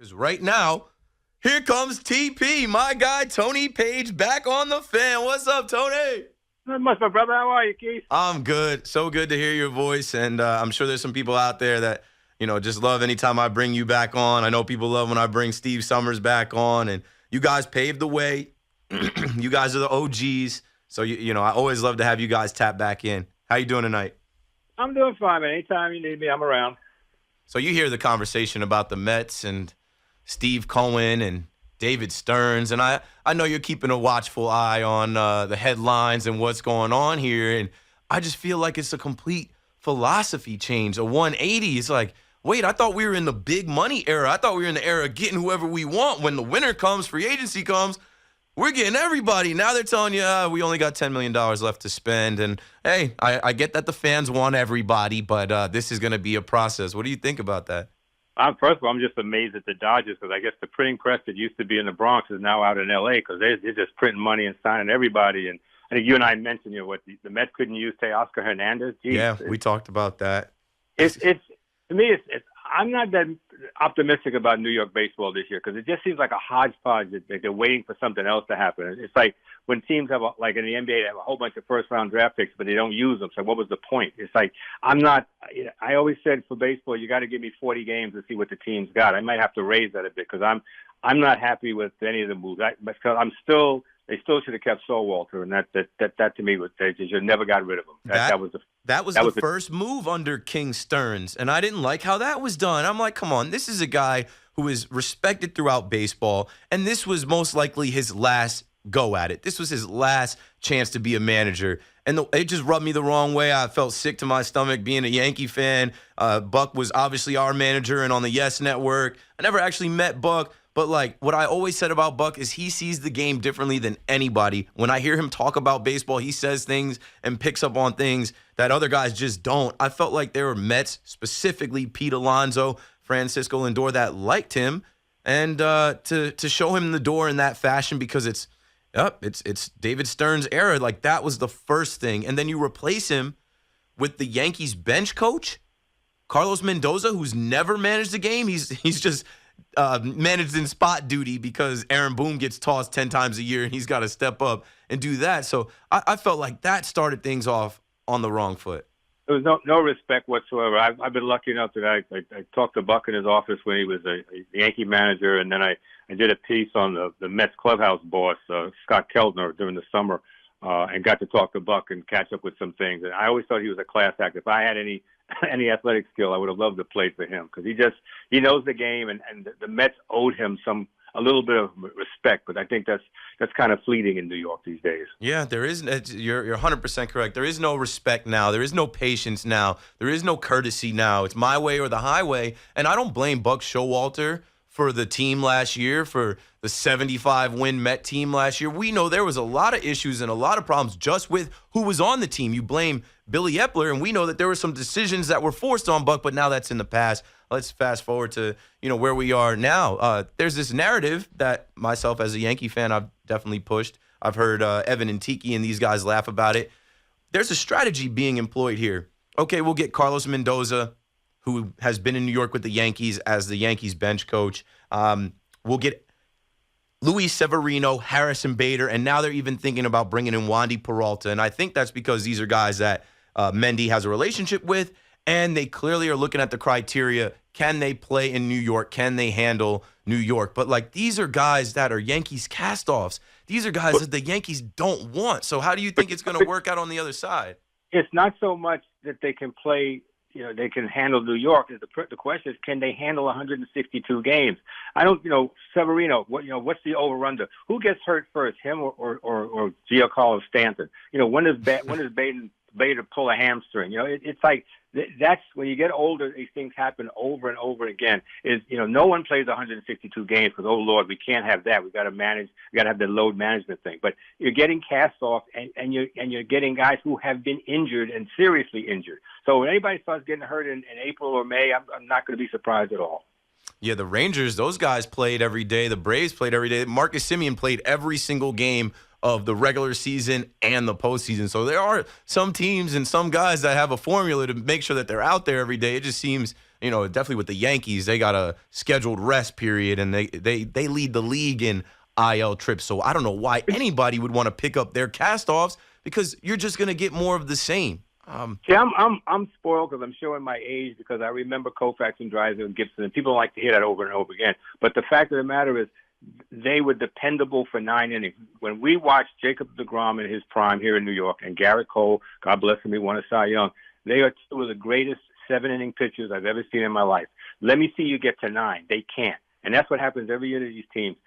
Because right now, here comes TP, my guy Tony Paige, back on the fan. What's up, Tony? Not much, my brother. How are you, Keith? I'm good. So good to hear your voice, and I'm sure there's some people out there that just love anytime I bring you back on. I know people love when I bring Steve Summers back on, and you guys paved the way. You guys are the OGs, so I always love to have you guys tap back in. How you doing tonight? I'm doing fine, man. Anytime you need me, I'm around. So you hear the conversation about the Mets and Steve Cohen and David Stearns, and I know you're keeping a watchful eye on the headlines and what's going on here, and I just feel like it's a complete philosophy change, a 180. It's like, wait, I thought we were in the big money era. I thought we were in the era of getting whoever we want. When the winter comes, free agency comes, we're getting everybody. Now they're telling you we only got $10 million left to spend, and hey, I get that the fans want everybody, but this is going to be a process. What do you think about that? First of all, I'm just amazed at the Dodgers because I guess the printing press that used to be in the Bronx is now out in L.A. because they're just printing money and signing everybody. And I think you and I mentioned, what the Mets couldn't use, say, Oscar Hernandez. Jeez, yeah, we talked about that. It's to me, I'm not that optimistic about New York baseball this year because it just seems like a hodgepodge that they're waiting for something else to happen. It's like when teams have, like in the NBA, they have a whole bunch of first-round draft picks, but they don't use them. So what was the point? It's like I always said for baseball, you got to give me 40 games to see what the team's got. I might have to raise that a bit because I'm not happy with any of the moves. They still should have kept Walter, and that to me was they just never got rid of him. That was the first move under King Stearns, and I didn't like how that was done. I'm like, come on, this is a guy who is respected throughout baseball, and this was most likely his last go at it. This was his last chance to be a manager, and it just rubbed me the wrong way. I felt sick to my stomach being a Yankee fan. Buck was obviously our manager and on the Yes Network. I never actually met Buck. But, what I always said about Buck is he sees the game differently than anybody. When I hear him talk about baseball, he says things and picks up on things that other guys just don't. I felt like there were Mets, specifically Pete Alonso, Francisco Lindor, that liked him. And to show him the door in that fashion because it's David Stearns' era, that was the first thing. And then you replace him with the Yankees bench coach, Carlos Mendoza, who's never managed a game. He's just managed in spot duty because Aaron Boone gets tossed 10 times a year and he's got to step up and do that. So I felt like that started things off on the wrong foot. There was no respect whatsoever. I've been lucky enough that I talked to Buck in his office when he was a Yankee manager, and then I did a piece on the Mets clubhouse boss, Scott Keltner, during the summer, and got to talk to Buck and catch up with some things. And I always thought he was a class act. If I had any athletic skill, I would have loved to play for him because he knows the game, and the Mets owed him a little bit of respect. But I think that's kind of fleeting in New York these days. Yeah, there is. You're 100% correct. There is no respect now. There is no patience now. There is no courtesy now. It's my way or the highway. And I don't blame Buck Showalter for the team last year, for the 75-win Met team last year. We know there was a lot of issues and a lot of problems just with who was on the team. You blame Billy Epler, and we know that there were some decisions that were forced on Buck, but now that's in the past. Let's fast forward to where we are now. There's this narrative that myself as a Yankee fan, I've definitely pushed. I've heard Evan and Tiki and these guys laugh about it. There's a strategy being employed here. Okay, we'll get Carlos Mendoza, who has been in New York with the Yankees as the Yankees bench coach. We'll get Luis Severino, Harrison Bader, and now they're even thinking about bringing in Wandy Peralta. And I think that's because these are guys that Mendy has a relationship with, and they clearly are looking at the criteria. Can they play in New York? Can they handle New York? But, these are guys that are Yankees castoffs. These are guys that the Yankees don't want. So how do you think it's going to work out on the other side? It's not so much that they can play – they can handle New York. The question is, can they handle 162 games? I don't, Severino, what's the over-under? Who gets hurt first, him or Giancarlo Stanton? When does Bader pull a hamstring? It's like that's when you get older, these things happen over and over again. No one plays 162 games because, oh Lord, we can't have that. We got to manage. We got to have the load management thing. But you're getting cast off, and you're getting guys who have been injured and seriously injured. So when anybody starts getting hurt in April or May, I'm not going to be surprised at all. Yeah, the Rangers, those guys played every day. The Braves played every day. Marcus Semien played every single game of the regular season and the postseason. So there are some teams and some guys that have a formula to make sure that they're out there every day. It just seems definitely with the Yankees, they got a scheduled rest period, and they lead the league in IL trips. So I don't know why anybody would want to pick up their castoffs, because you're just going to get more of the same. See, I'm spoiled because I'm showing my age, because I remember Koufax and Dreiser and Gibson, and people like to hear that over and over again. But the fact of the matter is, they were dependable for 9 innings. When we watched Jacob deGrom in his prime here in New York, and Garrett Cole, God bless him, he won a Cy Young, they are two of the greatest 7-inning pitchers I've ever seen in my life. Let me see you get to 9. They can't. And that's what happens every year to these teams.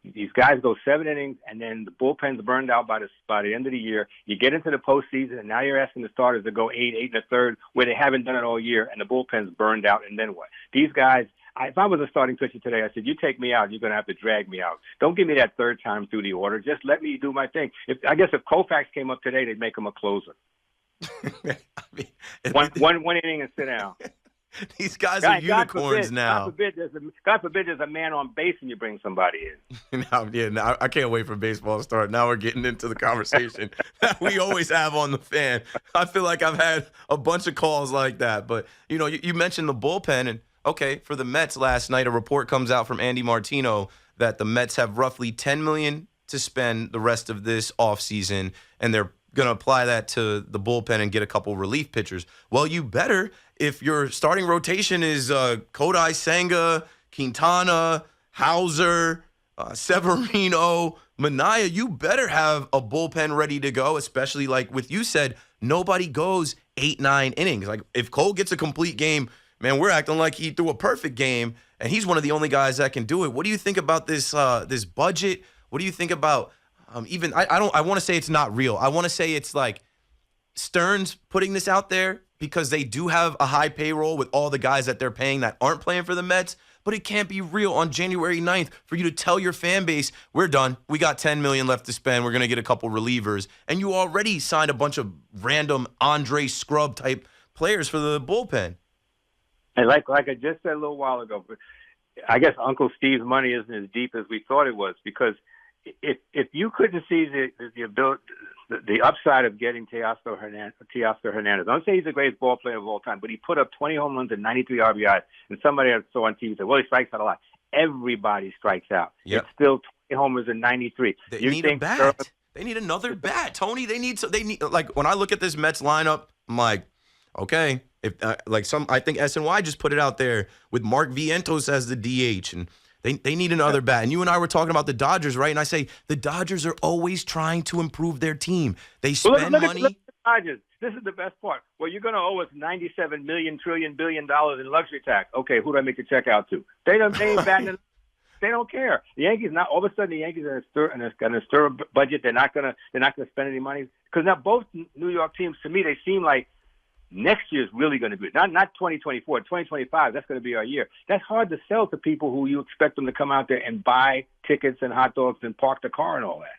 These guys go 7 innings, and then the bullpen's burned out by the end of the year. You get into the postseason, and now you're asking the starters to go 8 1/3, where they haven't done it all year, and the bullpen's burned out, and then what? These guys, if I was a starting pitcher today, I said, you take me out, you're going to have to drag me out. Don't give me that third time through the order. Just let me do my thing. I guess if Koufax came up today, they'd make him a closer. One inning and sit down. These guys are unicorns now. God forbid there's a man on base and you bring somebody in. Now, I can't wait for baseball to start. Now we're getting into the conversation that we always have on the fan. I feel like I've had a bunch of calls like that. But, you mentioned the bullpen. And, okay, for the Mets last night, a report comes out from Andy Martino that the Mets have roughly $10 million to spend the rest of this offseason, and they're going to apply that to the bullpen and get a couple relief pitchers. Well, you better, if your starting rotation is Kodai Senga, Quintana, Hauser, Severino, Minaya, you better have a bullpen ready to go, especially like with you said, nobody goes 8-9 innings. Like if Cole gets a complete game, man, we're acting like he threw a perfect game, and he's one of the only guys that can do it. What do you think about this this budget? What do you think about I want to say it's not real. I want to say it's like Stearns putting this out there because they do have a high payroll with all the guys that they're paying that aren't playing for the Mets, but it can't be real on January 9th for you to tell your fan base, we're done. We got $10 million left to spend. We're going to get a couple relievers. And you already signed a bunch of random Andre Scrub type players for the bullpen. And like I just said a little while ago, but I guess Uncle Steve's money isn't as deep as we thought it was, because if you couldn't see the upside of getting Teoscar Hernandez, I don't say he's the greatest ball player of all time, but he put up 20 home runs and 93 RBIs, and somebody I saw on TV said, well, he strikes out a lot. Everybody strikes out. Yep. It's still 20 homers and 93. They need a bat. They need another bat, Tony. They need like when I look at this Mets lineup, I'm like, okay, if I think SNY just put it out there with Mark Vientos as the DH, and They need another bat. And you and I were talking about the Dodgers, right? And I say the Dodgers are always trying to improve their team. They spend money. Look at the Dodgers. This is the best part. Well, you're going to owe us $97 million, billion in luxury tax. Okay, who do I make the check out to? They ain't batting. They don't care. The Yankees now all of a sudden the Yankees are in a stir budget. They're not going to spend any money, because now both New York teams, to me, they seem like next year is really going to be not 2024, 2025. That's going to be our year. That's hard to sell to people who you expect them to come out there and buy tickets and hot dogs and park the car and all that.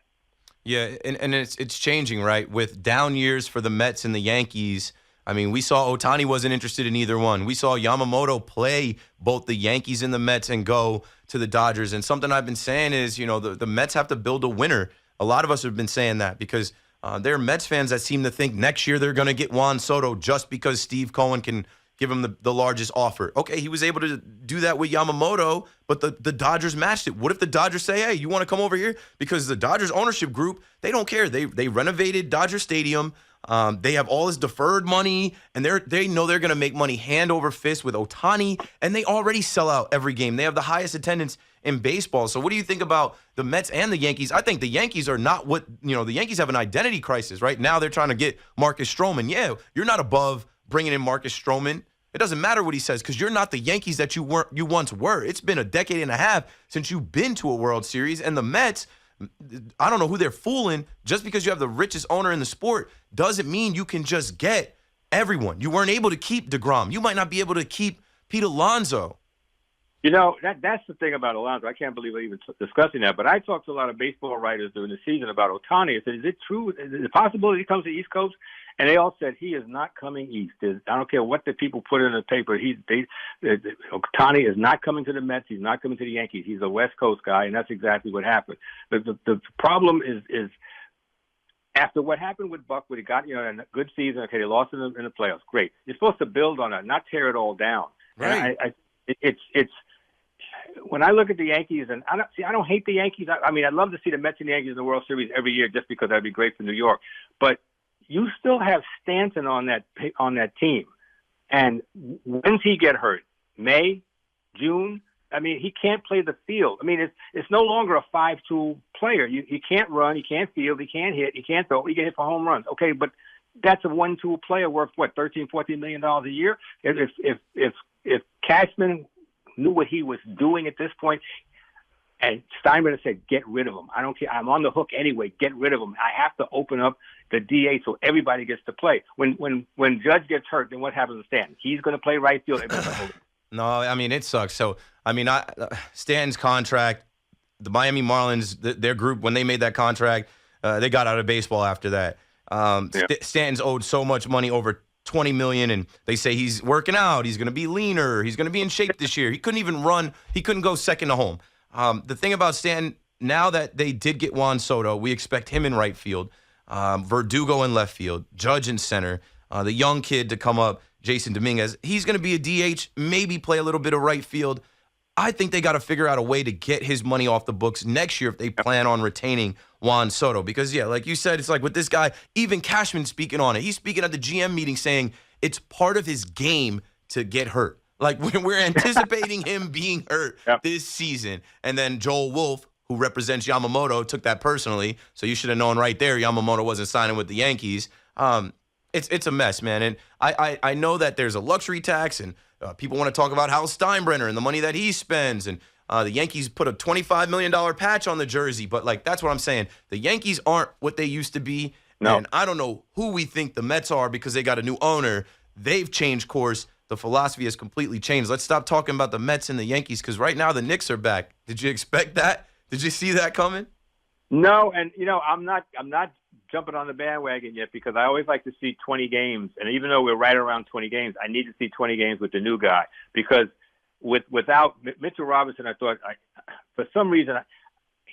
Yeah, and it's changing, right? With down years for the Mets and the Yankees. I mean, we saw Ohtani wasn't interested in either one. We saw Yamamoto play both the Yankees and the Mets and go to the Dodgers. And something I've been saying is, the Mets have to build a winner. A lot of us have been saying that because there are Mets fans that seem to think next year they're going to get Juan Soto just because Steve Cohen can give him the largest offer. Okay, he was able to do that with Yamamoto, but the Dodgers matched it. What if the Dodgers say, hey, you want to come over here? Because the Dodgers ownership group, they don't care. They renovated Dodger Stadium. They have all this deferred money, and they know they're going to make money hand over fist with Ohtani, and they already sell out every game. They have the highest attendance in baseball. So what do you think about the Mets and the Yankees? I think the Yankees are not the Yankees have an identity crisis right now. They're trying to get Marcus Stroman. Yeah, you're not above bringing in Marcus Stroman. It doesn't matter what he says because you're not the Yankees that you once were. It's been a decade and a half since you've been to a World Series, and the Mets, I don't know who they're fooling. Just because you have the richest owner in the sport doesn't mean you can just get everyone. You weren't able to keep DeGrom. You might not be able to keep Pete Alonso. That's the thing about Alonso. I can't believe we're even discussing that. But I talked to a lot of baseball writers during the season about Ohtani. I said, is it true? Is it possible he comes to the East Coast? And they all said he is not coming east. I don't care what the people put in the paper. Ohtani is not coming to the Mets. He's not coming to the Yankees. He's a West Coast guy, and that's exactly what happened. The problem is after what happened with Buck, when he got in a good season, okay, they lost in the playoffs. Great. You're supposed to build on that, not tear it all down. Right. And it's when I look at the Yankees, and I don't hate the Yankees. I mean, I'd love to see the Mets and the Yankees in the World Series every year, just because that'd be great for New York. But you still have Stanton on that team, and when's he get hurt? May, June? I mean, he can't play the field. I mean, it's no longer a 5-tool player. He can't run, he can't field, he can't hit, he can't throw, he can hit for home runs. Okay, but that's a 1-tool player worth what, $13-14 million a year? If Cashman knew what he was doing at this point, and Steinbrenner said, get rid of him. I don't care. I'm on the hook anyway. Get rid of him. I have to open up the DH so everybody gets to play. When Judge gets hurt, then what happens to Stanton? He's going to play right field. No, I mean, it sucks. So, I mean, Stanton's contract, the Miami Marlins, their group, when they made that contract, they got out of baseball after that. Stanton's owed so much money, over $20 million, and they say he's working out. He's going to be leaner. He's going to be in shape this year. He couldn't even run. He couldn't go second to home. The thing about Stanton, now that they did get Juan Soto, we expect him in right field, Verdugo in left field, Judge in center, the young kid to come up, Jason Dominguez. He's going to be a DH, maybe play a little bit of right field. I think they got to figure out a way to get his money off the books next year if they plan on retaining Juan Soto. Because, yeah, like you said, it's like with this guy, even Cashman speaking on it. He's speaking at the GM meeting saying it's part of his game to get hurt. Like, we're anticipating him being hurt this season. And then Joel Wolf, who represents Yamamoto, took that personally. So you should have known right there Yamamoto wasn't signing with the Yankees. It's a mess, man. And I know that there's a luxury tax, and people want to talk about Hal Steinbrenner and the money that he spends. And the Yankees put a $25 million patch on the jersey. But, like, that's what I'm saying. The Yankees aren't what they used to be. No. And I don't know who we think the Mets are because they got a new owner. They've changed course. The philosophy has completely changed. Let's stop talking about the Mets and the Yankees because right now the Knicks are back. Did you expect that? Did you see that coming? No, and I'm not jumping on the bandwagon yet because I always like to see 20 games. And even though we're right around 20 games, I need to see 20 games with the new guy because without Mitchell Robinson, I thought for some reason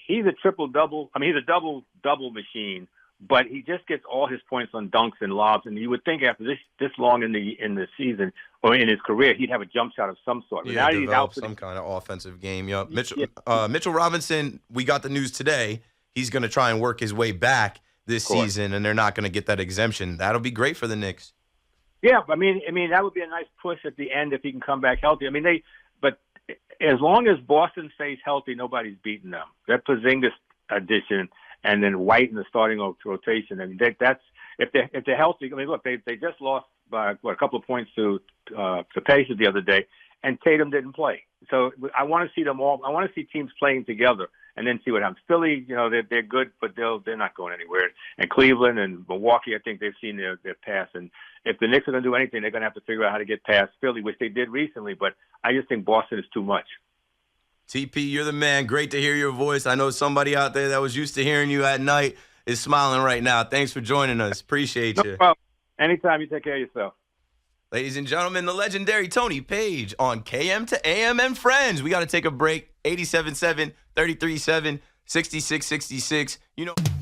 he's a triple-double. I mean, he's a double-double machine. But he just gets all his points on dunks and lobs, and you would think after this long in the season or in his career, he'd have a jump shot of some sort. But yeah, now develop some kind of offensive game. Yep. Mitchell Robinson, we got the news today. He's going to try and work his way back this season, and they're not going to get that exemption. That'll be great for the Knicks. Yeah, I mean that would be a nice push at the end if he can come back healthy. I mean but as long as Boston stays healthy, nobody's beating them. That Porzingis addition. And then White in the starting rotation. I mean, that's if they're healthy. I mean, look, they just lost by a couple of points to Paige the other day, and Tatum didn't play. So I want to see them all. I want to see teams playing together, and then see what happens. Philly, they're good, but they're not going anywhere. And Cleveland and Milwaukee, I think they've seen their pass. And if the Knicks are going to do anything, they're going to have to figure out how to get past Philly, which they did recently. But I just think Boston is too much. TP, you're the man. Great to hear your voice. I know somebody out there that was used to hearing you at night is smiling right now. Thanks for joining us. Appreciate you. Well, anytime. You take care of yourself. Ladies and gentlemen, the legendary Tony Paige on KM to AM and Friends. We got to take a break. 87.7, 33.7, 66.66.